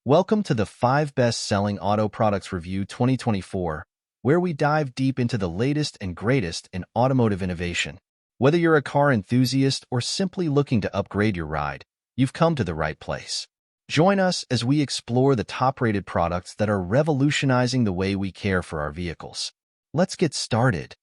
Welcome to the 5 Best-Selling Auto Products Review 2024, where we dive deep into the latest and greatest in automotive innovation. Whether you're a car enthusiast or simply looking to upgrade your ride, you've come to the right place. Join us as we explore the top-rated products that are revolutionizing the way we care for our vehicles. Let's get started.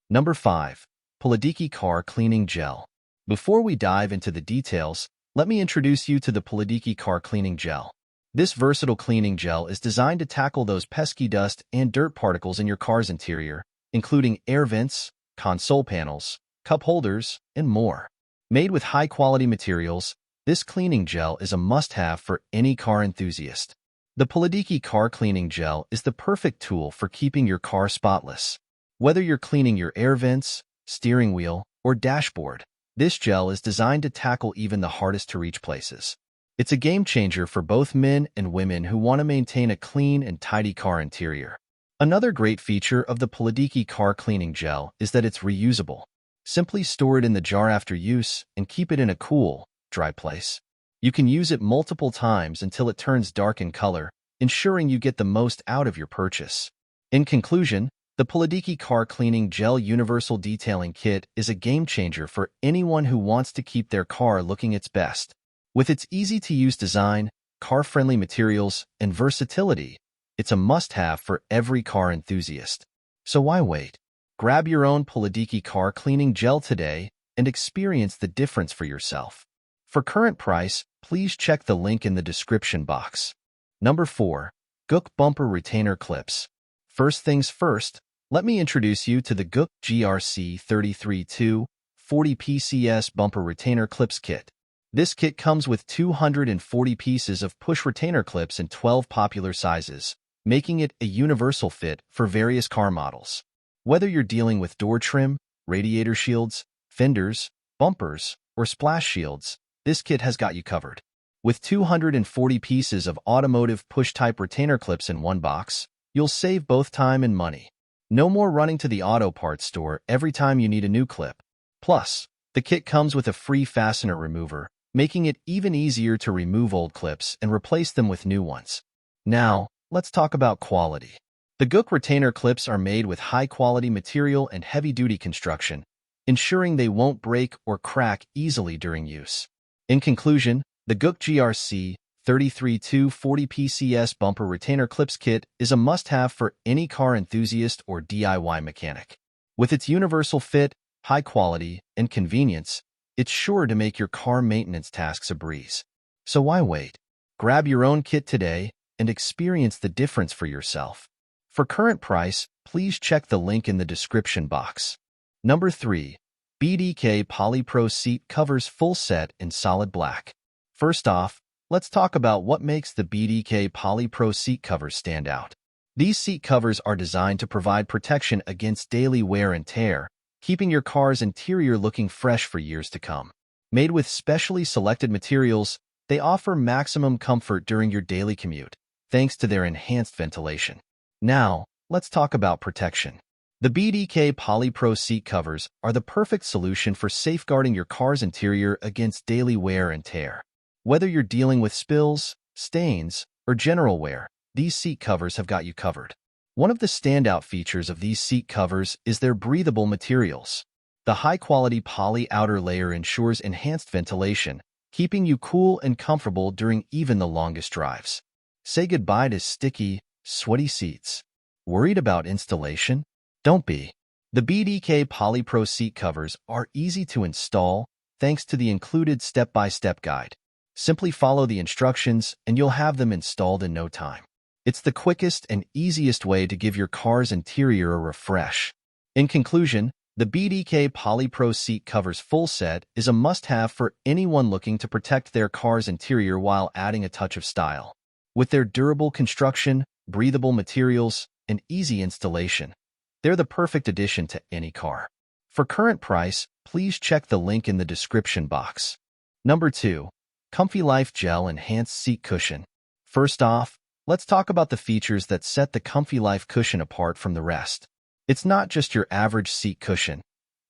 Number 5. PolyPro Car Cleaning Gel. Before we dive into the details, let me introduce you to the PolyPro Car Cleaning Gel. This versatile cleaning gel is designed to tackle those pesky dust and dirt particles in your car's interior, including air vents, console panels, cup holders, and more. Made with high-quality materials, this cleaning gel is a must-have for any car enthusiast. The PolyPro Car Cleaning Gel is the perfect tool for keeping your car spotless. Whether you're cleaning your air vents, steering wheel, or dashboard, this gel is designed to tackle even the hardest-to-reach places. It's a game-changer for both men and women who want to maintain a clean and tidy car interior. Another great feature of the PolyPro Car Cleaning Gel is that it's reusable. Simply store it in the jar after use and keep it in a cool, dry place. You can use it multiple times until it turns dark in color, ensuring you get the most out of your purchase. In conclusion, the PolyPro Car Cleaning Gel Universal Detailing Kit is a game-changer for anyone who wants to keep their car looking its best. With its easy-to-use design, car-friendly materials, and versatility, it's a must-have for every car enthusiast. So why wait? Grab your own PolyPro Car Cleaning Gel today and experience the difference for yourself. For current price, please check the link in the description box. Number 4. Gooacc Bumper Retainer Clips. First things first, let me introduce you to the Gooacc GRC 332 40 PCS Bumper Retainer Clips Kit. This kit comes with 240 pieces of push retainer clips in 12 popular sizes, making it a universal fit for various car models. Whether you're dealing with door trim, radiator shields, fenders, bumpers, or splash shields, this kit has got you covered. With 240 pieces of automotive push-type retainer clips in one box, you'll save both time and money. No more running to the auto parts store every time you need a new clip. Plus, the kit comes with a free fastener remover, making it even easier to remove old clips and replace them with new ones. Now, let's talk about quality. The Gooacc retainer clips are made with high-quality material and heavy-duty construction, ensuring they won't break or crack easily during use. In conclusion, the Gooacc GRC 332 40 PCS Bumper Retainer Clips Kit is a must-have for any car enthusiast or DIY mechanic. With its universal fit, high quality, and convenience, it's sure to make your car maintenance tasks a breeze. So why wait? Grab your own kit today and experience the difference for yourself. For current price, please check the link in the description box. Number 3. BDK PolyPro Seat Covers Full Set in Solid Black. First off, let's talk about what makes the BDK PolyPro seat covers stand out. These seat covers are designed to provide protection against daily wear and tear, keeping your car's interior looking fresh for years to come. Made with specially selected materials, they offer maximum comfort during your daily commute, thanks to their enhanced ventilation. Now, let's talk about protection. The BDK PolyPro seat covers are the perfect solution for safeguarding your car's interior against daily wear and tear. Whether you're dealing with spills, stains, or general wear, these seat covers have got you covered. One of the standout features of these seat covers is their breathable materials. The high-quality poly outer layer ensures enhanced ventilation, keeping you cool and comfortable during even the longest drives. Say goodbye to sticky, sweaty seats. Worried about installation? Don't be. The BDK PolyPro seat covers are easy to install thanks to the included step-by-step guide. Simply follow the instructions and you'll have them installed in no time. It's the quickest and easiest way to give your car's interior a refresh. In conclusion, the BDK PolyPro Seat Covers Full Set is a must-have for anyone looking to protect their car's interior while adding a touch of style. With their durable construction, breathable materials, and easy installation, they're the perfect addition to any car. For current price, please check the link in the description box. Number 2. Comfilife Gel Enhanced Seat Cushion. First off, let's talk about the features that set the Comfilife cushion apart from the rest. It's not just your average seat cushion.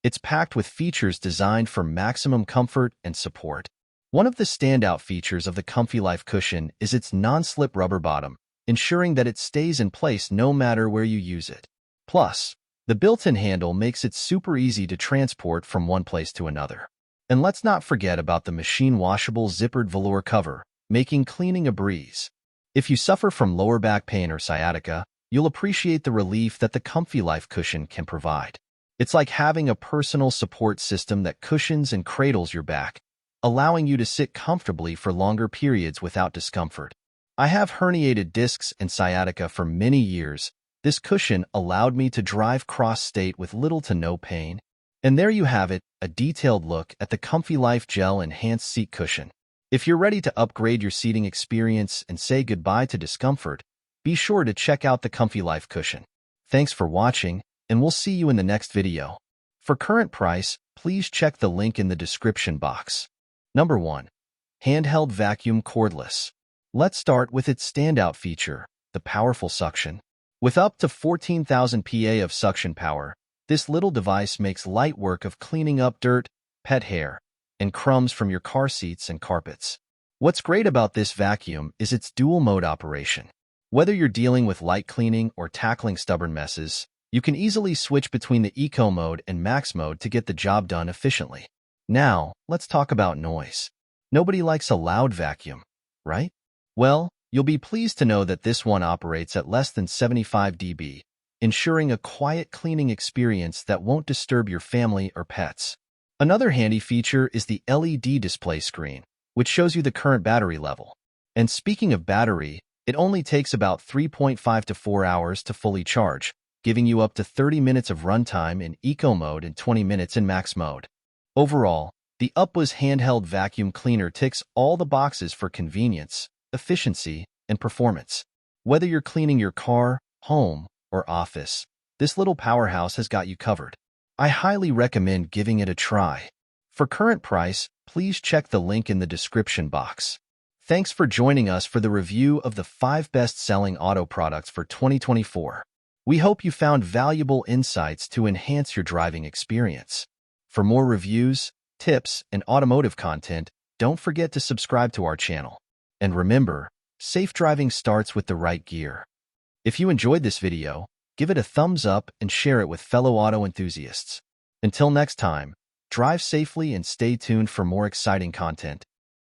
It's packed with features designed for maximum comfort and support. One of the standout features of the Comfilife cushion is its non-slip rubber bottom, ensuring that it stays in place no matter where you use it. Plus, the built-in handle makes it super easy to transport from one place to another. And let's not forget about the machine-washable zippered velour cover, making cleaning a breeze. If you suffer from lower back pain or sciatica, you'll appreciate the relief that the Comfilife cushion can provide. It's like having a personal support system that cushions and cradles your back, allowing you to sit comfortably for longer periods without discomfort. I have herniated discs and sciatica for many years. This cushion allowed me to drive cross-state with little to no pain. And there you have it, a detailed look at the Comfilife Gel Enhanced Seat Cushion. If you're ready to upgrade your seating experience and say goodbye to discomfort, be sure to check out the Comfilife cushion. Thanks for watching, and we'll see you in the next video. For current price, please check the link in the description box. Number 1. Handheld Vacuum Cordless. Let's start with its standout feature, the powerful suction. With up to 14,000 PA of suction power, this little device makes light work of cleaning up dirt, pet hair, and crumbs from your car seats and carpets. What's great about this vacuum is its dual-mode operation. Whether you're dealing with light cleaning or tackling stubborn messes, you can easily switch between the Eco mode and Max mode to get the job done efficiently. Now, let's talk about noise. Nobody likes a loud vacuum, right? Well, you'll be pleased to know that this one operates at less than 75 dB, ensuring a quiet cleaning experience that won't disturb your family or pets. Another handy feature is the LED display screen, which shows you the current battery level. And speaking of battery, it only takes about 3.5 to 4 hours to fully charge, giving you up to 30 minutes of runtime in Eco mode and 20 minutes in Max mode. Overall, the UPWA's handheld vacuum cleaner ticks all the boxes for convenience, efficiency, and performance. Whether you're cleaning your car, home, or office, this little powerhouse has got you covered. I highly recommend giving it a try. For current price, please check the link in the description box. Thanks for joining us for the review of the 5 best-selling auto products for 2024. We hope you found valuable insights to enhance your driving experience. For more reviews, tips, and automotive content, don't forget to subscribe to our channel. And remember, safe driving starts with the right gear. If you enjoyed this video, give it a thumbs up and share it with fellow auto enthusiasts. Until next time, drive safely and stay tuned for more exciting content.